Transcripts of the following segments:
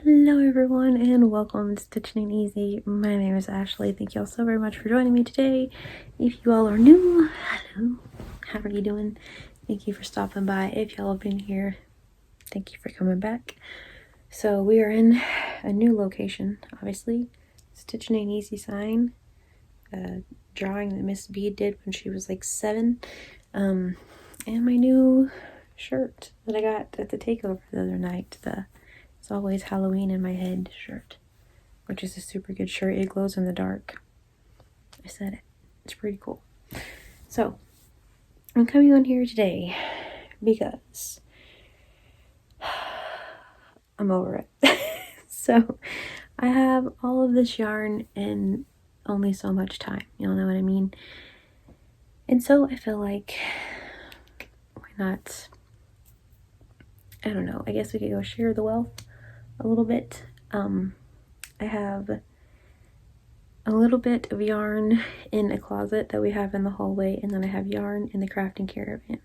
Hello everyone and welcome to Stitching Easy. My name is Ashley. Thank you all so very much for joining me today. If you all are new, hello, how are you doing? Thank you for stopping by. If y'all have been here, thank you for coming back. So we are in a new location, obviously. Stitching Ain't Easy sign, drawing that Miss B did when she was like 7, and my new shirt that I got at the takeover the other night, It's Always Halloween in My Head shirt, which is a super good shirt. It glows in the dark. I said it. It's pretty cool. So, I'm coming on here today because I'm over it. So, I have all of this yarn and only so much time. Y'all know what I mean? And so, I feel like, why not? I don't know. I guess we could go share the wealth a little bit. I have a little bit of yarn in a closet that we have in the hallway, and then I have yarn in the crafting caravan.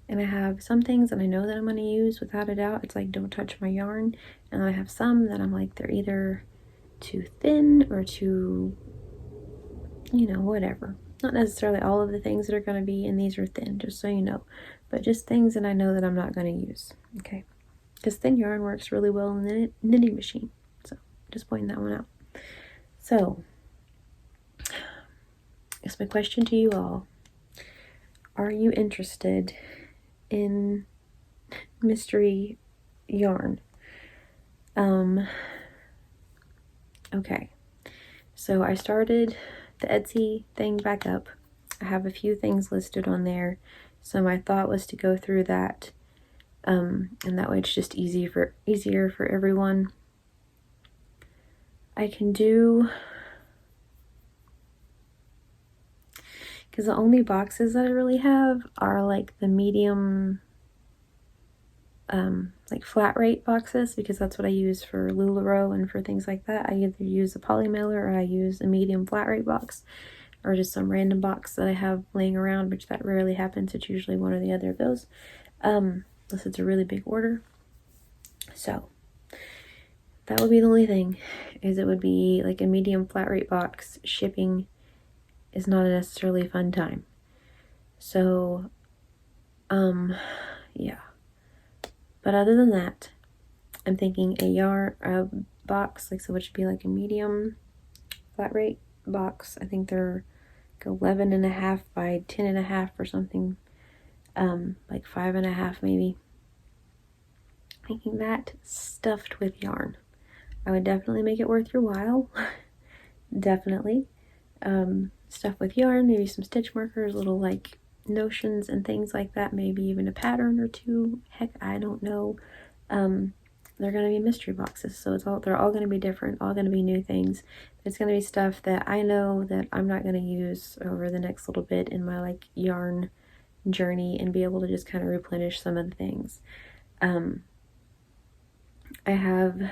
And I have some things that I know that I'm going to use without a doubt. It's like, don't touch my yarn. And then I have some that I'm like, they're either too thin or too, whatever. Not necessarily all of the things that are going to be in these are thin, just so you know. But just things that I know that I'm not going to use, okay? Because thin yarn works really well in the knitting machine. So, just pointing that one out. So, it's my question to you all. Are you interested in mystery yarn? Okay. So I started the Etsy thing back up. I have a few things listed on there. So my thought was to go through that. And that way it's just easier for everyone. I can do, because the only boxes that I really have are like the medium, like flat rate boxes, because that's what I use for LuLaRoe and for things like that. I either use a poly mailer or I use a medium flat rate box, or just some random box that I have laying around, which that rarely happens. It's usually one or the other of those, unless it's a really big order. So that would be the only thing, is it would be like a medium flat rate box. Shipping is not necessarily a fun time. So, yeah. But other than that, I'm thinking a box, like, so it should be like a medium flat rate box. I think they're like 11.5 by 10.5 or something, like 5.5 maybe. Making that stuffed with yarn. I would definitely make it worth your while. Definitely. Stuff with yarn, maybe some stitch markers, little like notions and things like that, maybe even a pattern or two. Heck, I don't know. They're going to be mystery boxes, so they're all going to be different, all going to be new things. It's going to be stuff that I know that I'm not going to use over the next little bit in my like yarn journey, and be able to just kind of replenish some of the things. I have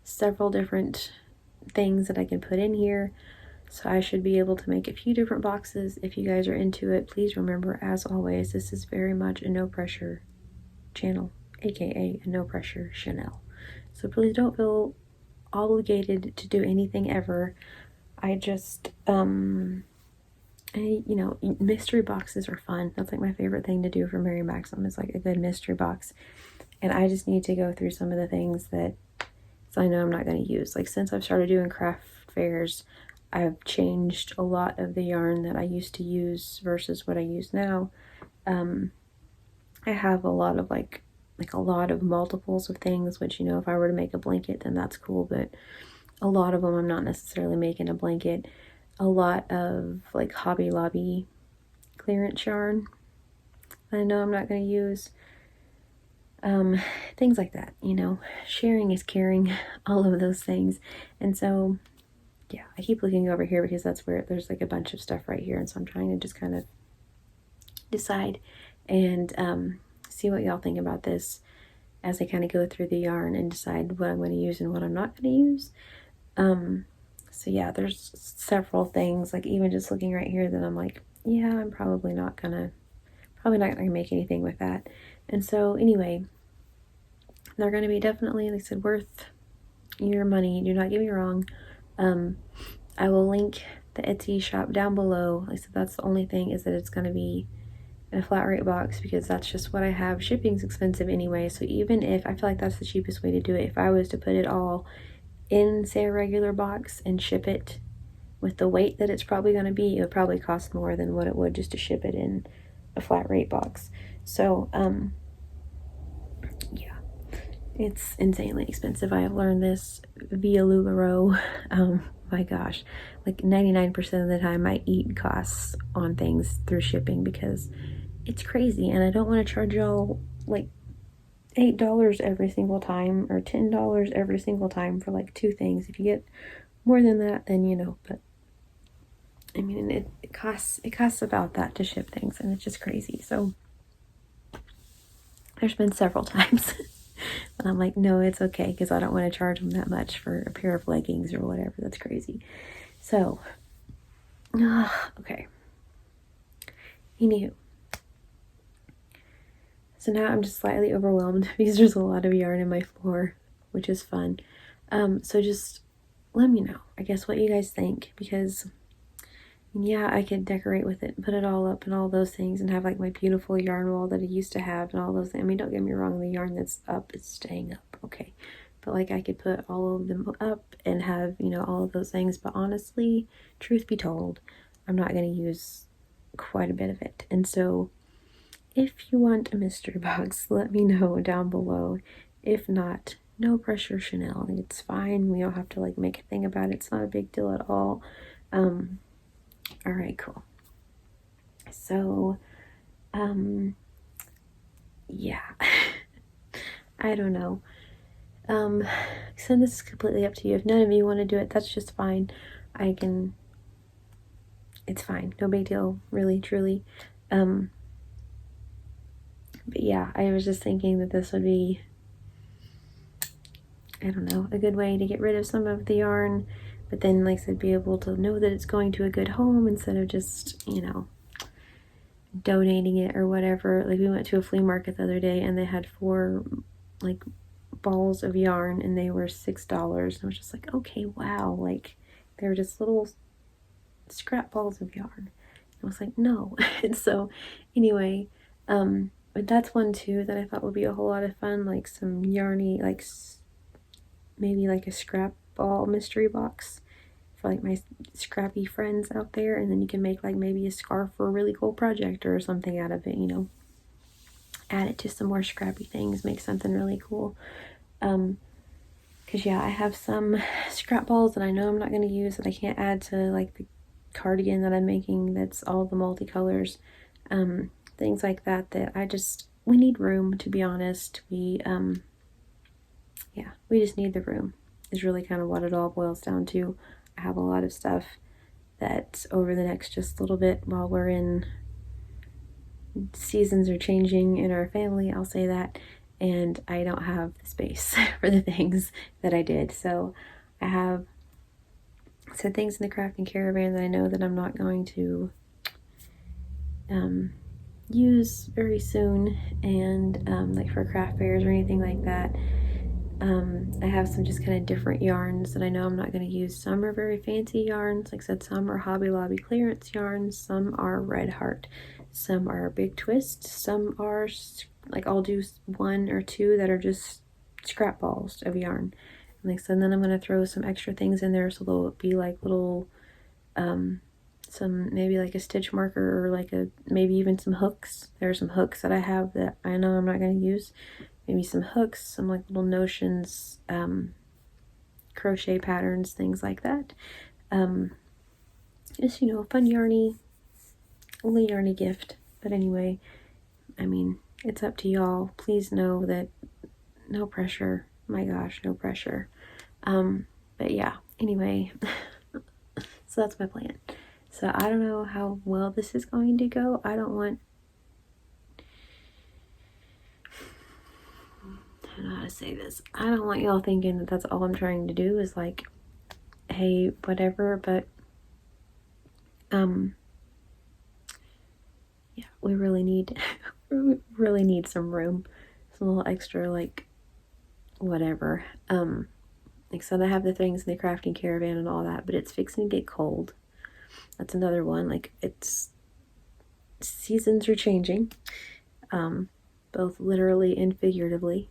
several different things that I can put in here, so I should be able to make a few different boxes. If you guys are into it, please remember, as always, this is very much a no pressure channel, aka a no pressure Chanel. So please don't feel obligated to do anything ever. I just mystery boxes are fun. That's like my favorite thing to do for Mary Maxim, is like a good mystery box. And I just need to go through some of the things that I know I'm not going to use. Like, since I've started doing craft fairs, I've changed a lot of the yarn that I used to use versus what I use now. I have a lot of like a lot of multiples of things, which, if I were to make a blanket, then that's cool. But a lot of them I'm not necessarily making a blanket. A lot of like Hobby Lobby clearance yarn I know I'm not going to use. Things like that, sharing is caring, all of those things. And so, yeah, I keep looking over here because that's where there's like a bunch of stuff right here. And so I'm trying to just kind of decide and see what y'all think about this as I kind of go through the yarn and decide what I'm going to use and what I'm not going to use. So yeah, there's several things, like even just looking right here, that I'm like, yeah, I'm probably not gonna make anything with that. And so anyway, they're going to be definitely, like I said, worth your money. Do not get me wrong. I will link the Etsy shop down below. Like I said, that's the only thing, is that it's going to be in a flat rate box, because that's just what I have. Shipping's expensive anyway, so even if, I feel like that's the cheapest way to do it. If I was to put it all in, say, a regular box and ship it with the weight that it's probably going to be, it would probably cost more than what it would just to ship it in a flat rate box. So yeah, it's insanely expensive. I have learned this via LuLaRoe. My gosh, like 99% of the time I eat costs on things through shipping, because it's crazy, and I don't want to charge y'all like $8 every single time or $10 every single time for like 2 things. If you get more than that, then you know, but I mean, it costs about that to ship things, and it's just crazy. So there's been several times but I'm like, no, it's okay, because I don't want to charge them that much for a pair of leggings or whatever. That's crazy. So okay, anywho, so now I'm just slightly overwhelmed because there's a lot of yarn in my floor, which is fun. So just let me know, I guess, what you guys think, because yeah, I could decorate with it and put it all up and all those things and have like my beautiful yarn wall that I used to have and all those things. I mean, don't get me wrong, the yarn that's up is staying up, okay? But like, I could put all of them up and have, you know, all of those things. But honestly, truth be told, I'm not going to use quite a bit of it. And so if you want a mystery box, let me know down below. If not, no pressure, Chanel. It's fine. We don't have to like make a thing about it. It's not a big deal at all. All right, cool. So, yeah, I don't know. So this is completely up to you. If none of you want to do it, that's just fine. It's fine. No big deal, really, truly. But yeah, I was just thinking that this would be, I don't know, a good way to get rid of some of the yarn, but then, like I said, be able to know that it's going to a good home instead of just, you know, donating it or whatever. Like, we went to a flea market the other day and they had 4 like balls of yarn and they were $6. And I was just like, okay, wow, like they were just little scrap balls of yarn. I was like, no. And so anyway, but that's one too that I thought would be a whole lot of fun, like some yarny, like maybe like a scrap ball mystery box for like my scrappy friends out there, and then you can make like maybe a scarf for a really cool project or something out of it, you know, add it to some more scrappy things, make something really cool. Because yeah, I have some scrap balls that I know I'm not going to use that I can't add to like the cardigan that I'm making that's all the multicolors, things like that, we need room, to be honest. Yeah, we just need the room is really kind of what it all boils down to. I have a lot of stuff that over the next just little bit, while we're in, seasons are changing in our family, I'll say that, and I don't have the space for the things that I did. So I have some things in the crafting caravan that I know that I'm not going to use very soon, and like for craft fairs or anything like that. I have some just kind of different yarns that I know I'm not going to use. Some are very fancy yarns, like I said, some are Hobby Lobby clearance yarns, some are Red Heart, some are Big Twist, some are like, I'll do 1 or 2 that are just scrap balls of yarn. And like I said, then I'm going to throw some extra things in there, so they'll be like little some, maybe like a stitch marker, or like maybe even some hooks. There are some hooks that I have that I know I'm not going to use. Maybe some hooks, some like little notions, crochet patterns, things like that. Just, you know, a fun yarny, only yarny gift. But anyway, I mean, it's up to y'all. Please know that no pressure. My gosh, no pressure. But yeah, anyway, so that's my plan. So I don't know how well this is going to go. I don't know how to say this. I don't want y'all thinking that that's all I'm trying to do is like, hey, whatever, but yeah, we really need some room, some little extra like whatever. Like I said, I have the things in the crafting caravan and all that, but it's fixing to get cold. That's another one. Like, it's seasons are changing, both literally and figuratively.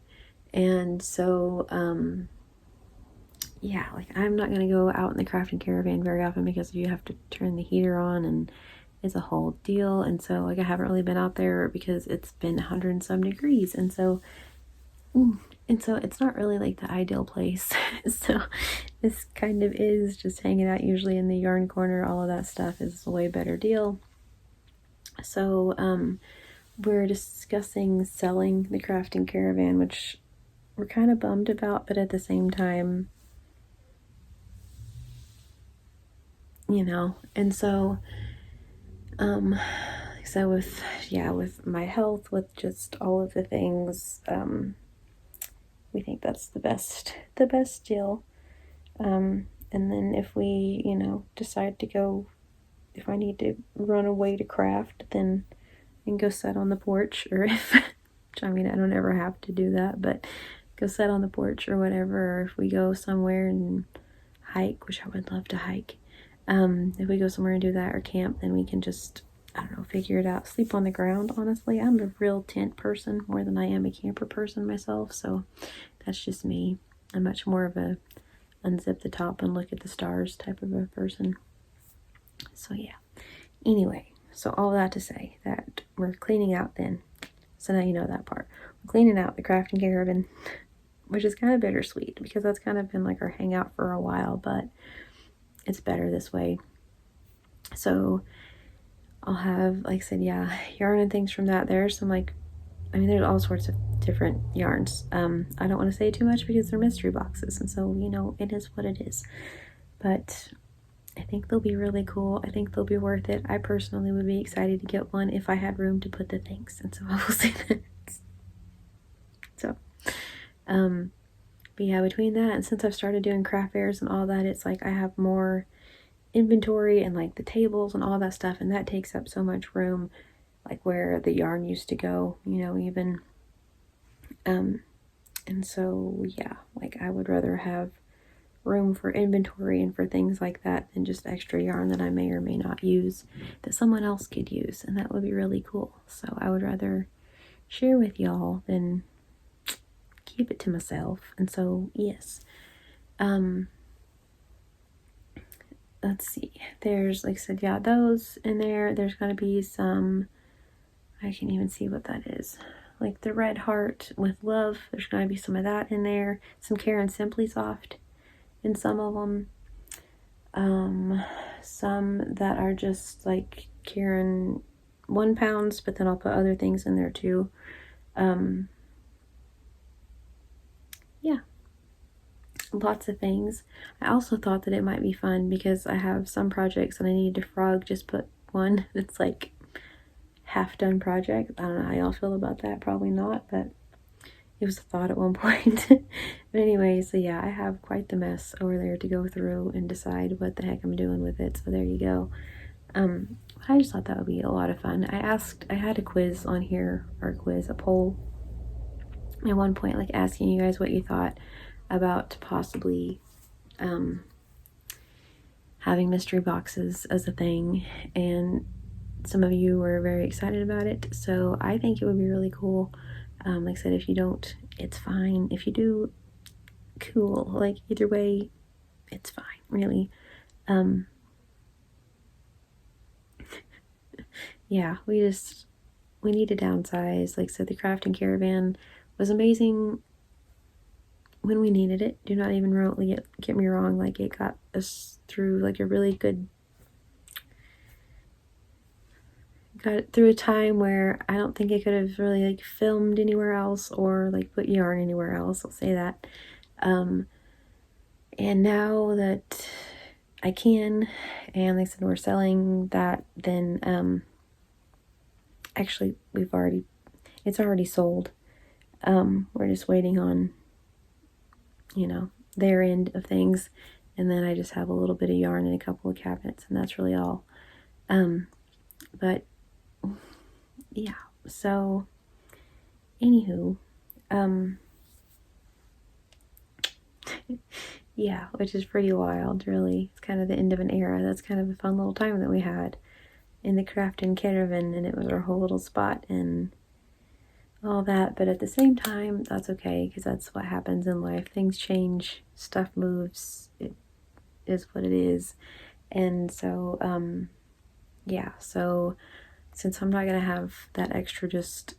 And so, yeah, like I'm not gonna go out in the crafting caravan very often because you have to turn the heater on and it's a whole deal. And so, like, I haven't really been out there because it's been 100 and some degrees, and so it's not really like the ideal place. So this kind of is just hanging out usually in the yarn corner. All of that stuff is a way better deal. So we're discussing selling the crafting caravan, which we're kind of bummed about, but at the same time, you know. And so with my health, with just all of the things, we think that's the best deal. And then if we, decide to go, if I need to run away to craft, then I can go sit on the porch, or if, which I mean, I don't ever have to do that, but go sit on the porch or whatever. Or if we go somewhere and hike, which I would love to hike, if we go somewhere and do that or camp, then we can just, I don't know, figure it out. Sleep on the ground, honestly. I'm a real tent person more than I am a camper person myself, so that's just me. I'm much more of a unzip the top and look at the stars type of a person. So yeah. Anyway, so all that to say that we're cleaning out then. So now you know that part. We're cleaning out the crafting caravan, which is kind of bittersweet because that's kind of been like our hangout for a while, but it's better this way. So I'll have, like I said, yarn and things from that. There's some there's all sorts of different yarns. I don't want to say too much because they're mystery boxes, and so, it is what it is. But I think they'll be really cool. I think they'll be worth it. I personally would be excited to get one if I had room to put the things, and so I will say that. So, but yeah, between that and since I've started doing craft fairs and all that, it's like I have more inventory and like the tables and all that stuff, and that takes up so much room, like where the yarn used to go, even. And so, yeah, like I would rather have room for inventory and for things like that than just extra yarn that I may or may not use that someone else could use, and that would be really cool. So I would rather share with y'all than keep it to myself. And so, yes. Let's see. There's, like I said, those in there. There's going to be some, I can't even see what that is. Like the red heart with love. There's going to be some of that in there. Some Karen Simply Soft in some of them. Some that are just like Karen 1 pounds, but then I'll put other things in there too. Yeah. Lots of things. I also thought that it might be fun because I have some projects that I need to frog, just put one that's like half done project. I don't know how y'all feel about that. Probably not, but it was a thought at one point. But anyway, so yeah, I have quite the mess over there to go through and decide what the heck I'm doing with it. So there you go. I just thought that would be a lot of fun. I had a quiz on here, or a poll at one point, like asking you guys what you thought about possibly having mystery boxes as a thing, and some of you were very excited about it, so I think it would be really cool. Like I said, if you don't, it's fine. If you do, cool. Like, either way, it's fine, really. Yeah, we need to downsize. Like I said, the crafting caravan was amazing when we needed it. Do not even remotely get me wrong. Like, it got us through like a really good, got through a time where I don't think I could have really like filmed anywhere else or like put yarn anywhere else. I'll say that. And now that I can, and like I said, we're selling that, then actually it's already sold. We're just waiting on, their end of things, and then I just have a little bit of yarn in a couple of cabinets, and that's really all. But yeah, so anywho, Yeah, which is pretty wild, really. It's kind of the end of an era. That's kind of a fun little time that we had in the crafting caravan, and it was our whole little spot and all that. But at the same time, that's okay, because that's what happens in life. Things change, stuff moves, it is what it is. And so, yeah, so since I'm not gonna have that extra just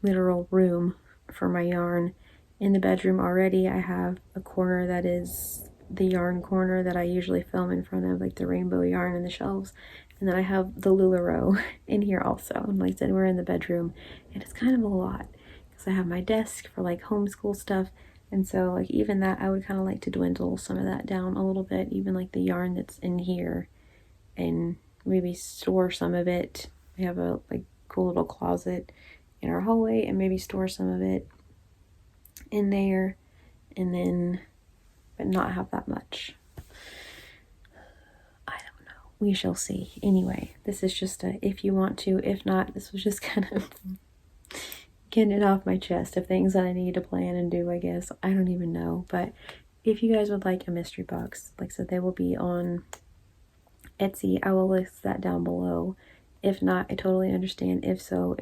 literal room for my yarn in the bedroom already, I have a corner that is the yarn corner that I usually film in front of, like the rainbow yarn and the shelves. And then I have the LuLaRoe in here also. And like I said, we're in the bedroom, and it's kind of a lot because I have my desk for like homeschool stuff. And so like even that, I would kind of like to dwindle some of that down a little bit, even like the yarn that's in here, and maybe store some of it. We have a like cool little closet in our hallway, and maybe store some of it in there, and then but not have that much. I don't know, we shall see. Anyway, this is just a if you want to, if not, this was just kind of getting it off my chest of things that I need to plan and do, I guess. I don't even know. But if you guys would like a mystery box, like I said, they will be on Etsy. I will list that down below. If not, I totally understand. If so,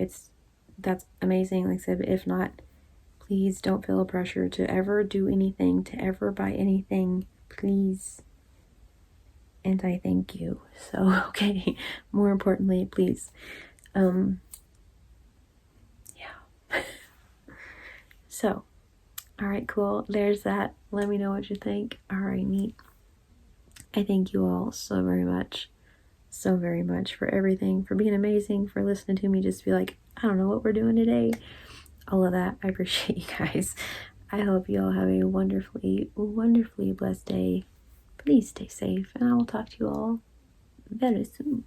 that's amazing. Like I said, but if not, please don't feel a pressure to ever do anything, to ever buy anything, please. And I thank you. So, okay, more importantly, please. Yeah. So, all right, cool. There's that. Let me know what you think. All right, neat. I thank you all so very much for everything, for being amazing, for listening to me just be like, I don't know what we're doing today. All of that. I appreciate you guys. I hope you all have a wonderfully, wonderfully blessed day. Please stay safe, and I will talk to you all very soon.